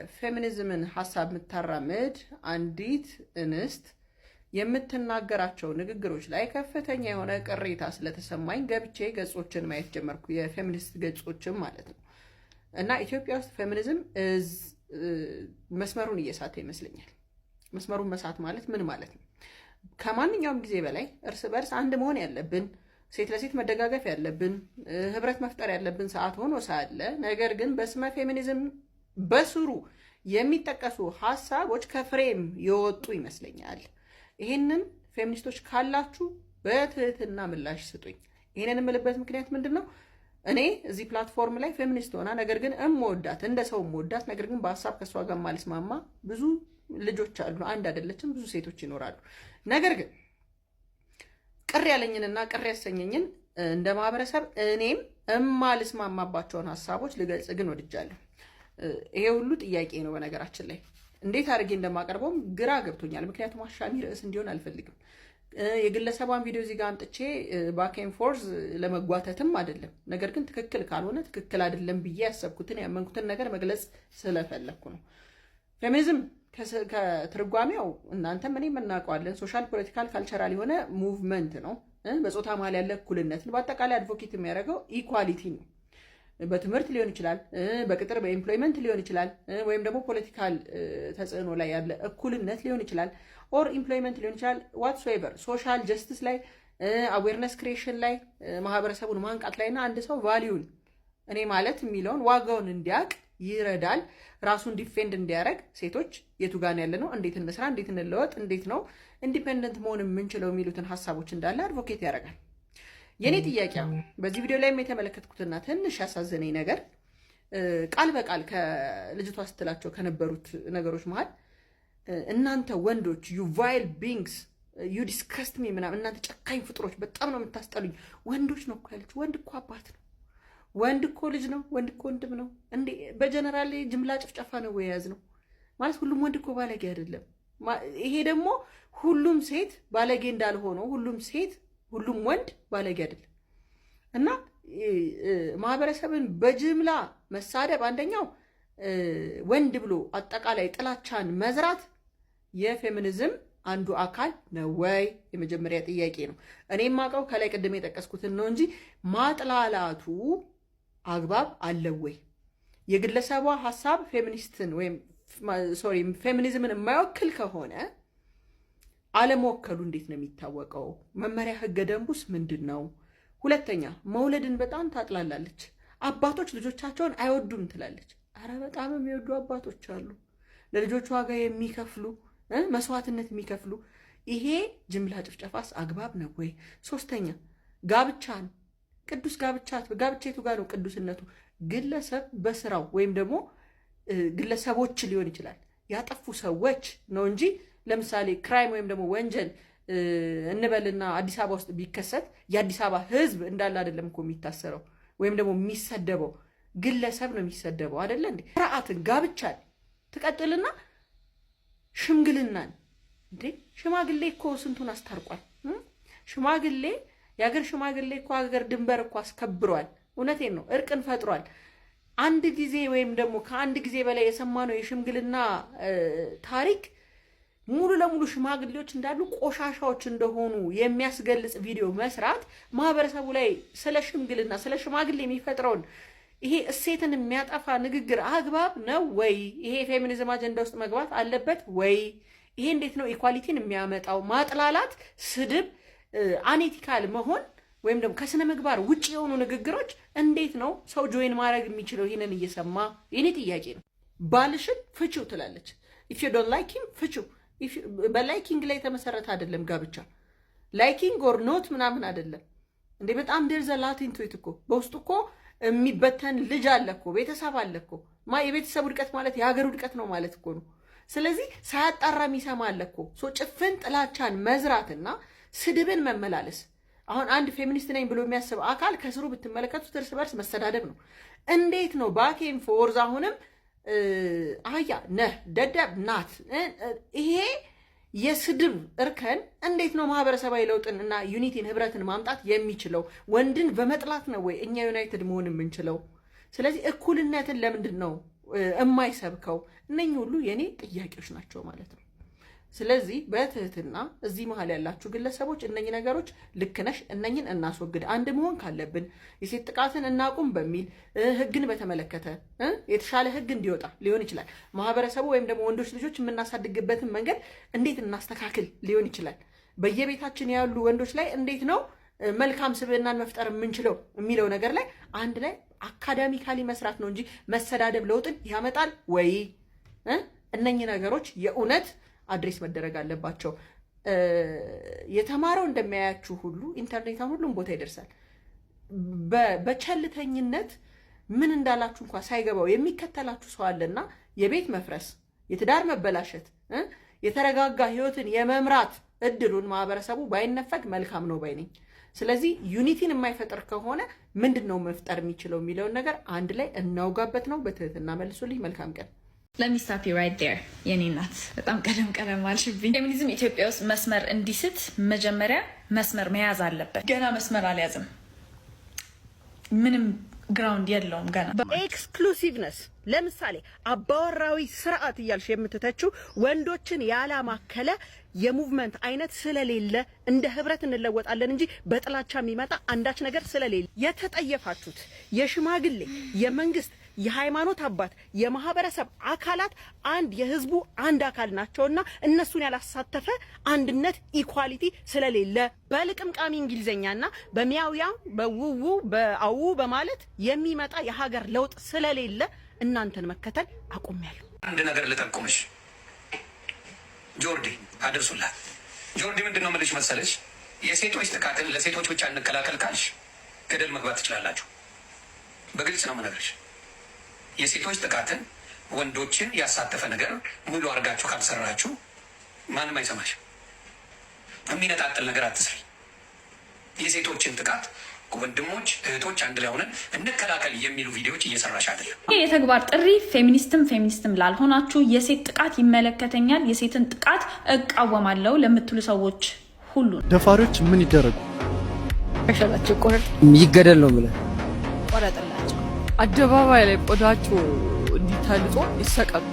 የፌሚኒዝምን ሐሳብ የምታራምድ አንዲት እንስት የምትናገራቸው ንግግሮች ላይ ከፍተኛ የሆነ ቅሬታ ስለተሰማኝ ገብቼ ገጾችን ማየት ጀመርኩ፣ የፌሚኒስት ገጾችን ማለት ነው። እና ኢትዮጵያ ውስጥ ፌሚኒዝም መስመሩን እየሳተ ይመስለኛል። መስመሩን መሳት ማለት ምን ማለት ነው? ከማንኛውም ጊዜ በላይ እርስ በርስ አንድ መሆን ያለብን፣ ሴት ለሴት መደጋገፍ ያለብን፣ ህብረት መፍጠር ያለብን ሰዓት ሆኖ ሳለ ነገር ግን በስመ ፌሚኒዝም በስሩ የሚጠቀሱ ሐሳቦች ከፍሬም የወጡ ይመስለኛል። ይሄንን ፌሚኒስቶች ካላችሁ በትህትና ምላሽ ስጡኝ። ይሄንን የምልበት ምክንያት ምንድን ነው? እኔ እዚህ ፕላትፎርም ላይ ፌሚኒስት ሆና ነገር ግን እምወዳት እንደ ሰው እምወዳት ነገር ግን በሀሳብ ከእሷ ጋር ማልስማማ ብዙ ልጆች አሉ። አንድ አይደለችም፣ ብዙ ሴቶች ይኖራሉ። ነገር ግን ቅር ያለኝንና ቅር ያሰኘኝን እንደ ማህበረሰብ እኔም እማልስማማባቸውን ሀሳቦች ልገልጽ ግን ወድጃለሁ። ይሄ ሁሉ ጥያቄ ነው። በነገራችን ላይ እንዴት አድርጌ እንደማቀርበውም ግራ ገብቶኛል። ምክንያቱም አሻሚ ርዕስ እንዲሆን አልፈልግም። የግለሰቧን ቪዲዮ እዚህ ጋር አምጥቼ ባክ ኤንድ ፎርዝ ለመጓተትም አይደለም። ነገር ግን ትክክል ካልሆነ ትክክል አይደለም ብዬ ያሰብኩትን ያመንኩትን ነገር መግለጽ ስለፈለግኩ ነው። ፌሚኒዝም ከትርጓሜው እናንተም እኔም እናውቀዋለን። ሶሻል፣ ፖለቲካል፣ ካልቸራል የሆነ ሙቭመንት ነው። በጾታ መሀል ያለ እኩልነትን በአጠቃላይ አድቮኬት የሚያደርገው ኢኳሊቲ ነው። በትምህርት ሊሆን ይችላል፣ በቅጥር በኤምፕሎይመንት ሊሆን ይችላል፣ ወይም ደግሞ ፖለቲካል ተጽዕኖ ላይ ያለ እኩልነት ሊሆን ይችላል፣ ኦር ኢምፕሎይመንት ሊሆን ይችላል። ዋትሶኤቨር ሶሻል ጀስቲስ ላይ አዌርነስ ክሪኤሽን ላይ ማህበረሰቡን ማንቃት ላይ እና አንድ ሰው ቫሊዩን እኔ ማለት የሚለውን ዋጋውን እንዲያውቅ ይረዳል። ራሱን ዲፌንድ እንዲያደርግ ሴቶች የቱ ጋር ያለ ነው፣ እንዴት እንስራ፣ እንዴት እንለወጥ፣ እንዴት ነው ኢንዲፔንደንት መሆን የምንችለው የሚሉትን ሀሳቦች እንዳለ አድቮኬት ያደርጋል። የኔ ጥያቄ በዚህ ቪዲዮ ላይም የተመለከትኩትና ትንሽ ያሳዘነኝ ነገር ቃል በቃል ከልጅቷ ስትላቸው ከነበሩት ነገሮች መሀል እናንተ ወንዶች ዩ ቫይል ቢንግስ ዩ ዲስከስት ሚ ምናምን፣ እናንተ ጨካኝ ፍጥሮች በጣም ነው የምታስጠሉኝ። ወንዶች ነው እኮ ያለች። ወንድ እኮ አባት ነው። ወንድ እኮ ልጅ ነው። ወንድ እኮ ወንድም ነው። እንዴ በጀነራል ጅምላ ጭፍጨፋ ነው የያዝ ነው ማለት። ሁሉም ወንድ እኮ ባለጌ አይደለም። ይሄ ደግሞ ሁሉም ሴት ባለጌ እንዳልሆነው ሁሉም ወንድ ባለጌ አይደለም። እና ማህበረሰብን በጅምላ መሳደብ አንደኛው ወንድ ብሎ አጠቃላይ ጥላቻን መዝራት የፌሚኒዝም አንዱ አካል ነው ወይ? የመጀመሪያ ጥያቄ ነው። እኔ የማውቀው ከላይ ቅድም የጠቀስኩትን ነው እንጂ ማጥላላቱ አግባብ አለው ወይ? የግለሰቧ ሀሳብ ፌሚኒስትን ወይም ፌሚኒዝምን የማይወክል ከሆነ አለመወከሉ እንዴት ነው የሚታወቀው? መመሪያ ህገ ደንቡስ ምንድን ነው? ሁለተኛ መውለድን በጣም ታጥላላለች። አባቶች ልጆቻቸውን አይወዱም ትላለች። አረ በጣም የሚወዱ አባቶች አሉ፣ ለልጆቹ ዋጋ የሚከፍሉ መስዋዕትነት የሚከፍሉ። ይሄ ጅምላ ጭፍጨፋስ አግባብ ነው ወይ? ሶስተኛ ጋብቻን ቅዱስ ጋብቻቱ ጋር ነው ቅዱስነቱ? ግለሰብ በስራው ወይም ደግሞ ግለሰቦች ሊሆን ይችላል ያጠፉ ሰዎች ነው እንጂ ለምሳሌ ክራይም ወይም ደግሞ ወንጀል እንበልና አዲስ አበባ ውስጥ ቢከሰት የአዲስ አበባ ህዝብ እንዳለ አይደለም እኮ የሚታሰረው ወይም ደግሞ የሚሰደበው፣ ግለሰብ ነው የሚሰደበው አይደለ እንዴ? ስርዓትን ጋብቻን ትቀጥልና ሽምግልናን እንዴ ሽማግሌ እኮ ስንቱን አስታርቋል። ሽማግሌ የሀገር ሽማግሌ እኮ ሀገር ድንበር እኮ አስከብሯል። እውነቴን ነው፣ እርቅን ፈጥሯል። አንድ ጊዜ ወይም ደግሞ ከአንድ ጊዜ በላይ የሰማነው የሽምግልና ታሪክ ሙሉ ለሙሉ ሽማግሌዎች እንዳሉ ቆሻሻዎች እንደሆኑ የሚያስገልጽ ቪዲዮ መስራት ማህበረሰቡ ላይ ስለ ሽምግልና ስለ ሽማግሌ የሚፈጥረውን ይሄ እሴትን የሚያጠፋ ንግግር አግባብ ነው ወይ? ይሄ ፌሚኒዝም አጀንዳ ውስጥ መግባት አለበት ወይ? ይሄ እንዴት ነው ኢኳሊቲን የሚያመጣው? ማጥላላት፣ ስድብ፣ አኔቲካል መሆን ወይም ደግሞ ከስነ ምግባር ውጭ የሆኑ ንግግሮች እንዴት ነው ሰው ጆይን ማድረግ የሚችለው? ይሄንን እየሰማ የኔ ጥያቄ ነው። ባልሽን ፍቺው ትላለች። ኢፍ ዩ ዶንት ላይክ ሂም ፍቺው። በላይኪንግ ላይ የተመሰረተ አይደለም ጋብቻ። ላይኪንግ ኦር ኖት ምናምን አይደለም እንዴ። በጣም ዴር ዘ ላት ኢንቱ ኢት እኮ በውስጡ እኮ የሚበተን ልጅ አለ እኮ፣ ቤተሰብ አለ እኮ። የቤተሰብ ውድቀት ማለት የሀገር ውድቀት ነው ማለት እኮ ነው። ስለዚህ ሳያጣራ የሚሰማ አለ እኮ። ጭፍን ጥላቻን መዝራትና ስድብን መመላለስ። አሁን አንድ ፌሚኒስት ነኝ ብሎ የሚያስብ አካል ከስሩ ብትመለከቱት እርስ በርስ መሰዳደብ ነው። እንዴት ነው ባኬን ፎርዝ አሁንም አህያ ነህ ደደብ ናት። ይሄ የስድብ እርከን እንዴት ነው ማህበረሰባዊ ለውጥን እና ዩኒቲን ህብረትን ማምጣት የሚችለው? ወንድን በመጥላት ነው ወይ እኛ ዩናይትድ መሆን የምንችለው? ስለዚህ እኩልነትን ለምንድን ነው የማይሰብከው እነኚህ ሁሉ የኔ ጥያቄዎች ናቸው ማለት ነው። ስለዚህ በትህትና እዚህ መሀል ያላችሁ ግለሰቦች እነኚህ ነገሮች ልክ ነሽ፣ እነኚህን እናስወግድ፣ አንድ መሆን ካለብን የሴት ጥቃትን እናቁም በሚል ህግን በተመለከተ የተሻለ ህግ እንዲወጣ ሊሆን ይችላል። ማህበረሰቡ ወይም ደግሞ ወንዶች ልጆች የምናሳድግበትን መንገድ እንዴት እናስተካክል ሊሆን ይችላል። በየቤታችን ያሉ ወንዶች ላይ እንዴት ነው መልካም ስብዕናን መፍጠር የምንችለው የሚለው ነገር ላይ አንድ ላይ አካዳሚካሊ መስራት ነው እንጂ መሰዳደብ ለውጥን ያመጣል ወይ? እነኚህ ነገሮች የእውነት አድሬስ መደረግ አለባቸው። የተማረው እንደሚያያችሁ ሁሉ ኢንተርኔት ሁሉም ቦታ ይደርሳል። በቸልተኝነት ምን እንዳላችሁ እንኳን ሳይገባው የሚከተላችሁ ሰው አለና የቤት መፍረስ፣ የትዳር መበላሸት፣ የተረጋጋ ህይወትን የመምራት እድሉን ማህበረሰቡ ባይነፈግ መልካም ነው ባይ ነኝ። ስለዚህ ዩኒቲን የማይፈጥር ከሆነ ምንድን ነው መፍጠር የሚችለው የሚለውን ነገር አንድ ላይ እናውጋበት ነው። በትህትና መልሱልኝ። መልካም ቀን። Let me stop you right there. የኔ እናት በጣም ቀደም አልሽብኝ። ፌሚኒዝም ኢትዮጵያ ውስጥ መስመር እንዲስት መጀመሪያ መስመር መያዝ አለበት። ገና መስመር አልያዝም። ምንም ግራውንድ የለውም ገና። ኤክስክሉሲቭነስ ለምሳሌ አባወራዊ ስርዓት እያልሽ የምትተችው ወንዶችን ያላማከለ የሙቭመንት አይነት ስለሌለ እንደ ህብረት እንለወጣለን እንጂ በጥላቻ የሚመጣ አንዳች ነገር ስለሌለ የተጠየፋችሁት የሽማግሌ የመንግስት የሃይማኖት አባት የማህበረሰብ አካላት አንድ የህዝቡ አንድ አካል ናቸውና እነሱን ያላሳተፈ አንድነት ኢኳሊቲ ስለሌለ በልቅምቃሚ እንግሊዘኛና በሚያውያው በውው በአው በማለት የሚመጣ የሀገር ለውጥ ስለሌለ እናንተን መከተል አቁሜያለሁ። አንድ ነገር ልጠቁምሽ ጆርዲ አድርሱላት። ጆርዲ ምንድነው የምልሽ መሰለሽ፣ የሴቶች ጥቃትን ለሴቶች ብቻ እንከላከል ካልሽ ገደል መግባት ትችላላችሁ። በግልጽ ነው የምነግርሽ። የሴቶች ጥቃትን ወንዶችን ያሳተፈ ነገር ሙሉ አድርጋችሁ ካልሰራችሁ ማንም አይሰማሽ። የሚነጣጥል ነገር አትስሪ። የሴቶችን ጥቃት ወንድሞች እህቶች አንድ ላይ ሆነን እንከላከል የሚሉ ቪዲዮዎች እየሰራሽ አይደለም። ይህ የተግባር ጥሪ ፌሚኒስትም ላልሆናችሁ የሴት ጥቃት ይመለከተኛል፣ የሴትን ጥቃት እቃወማለሁ ለምትሉ ሰዎች ሁሉ ደፋሪዎች ምን ይደረጉ? ሸላቸው ቆረጥ ይገደል ነው ብለ ቆረጥላቸው። አደባባይ ላይ ቆዳቸው እንዲታልጦ ይሰቀሉ።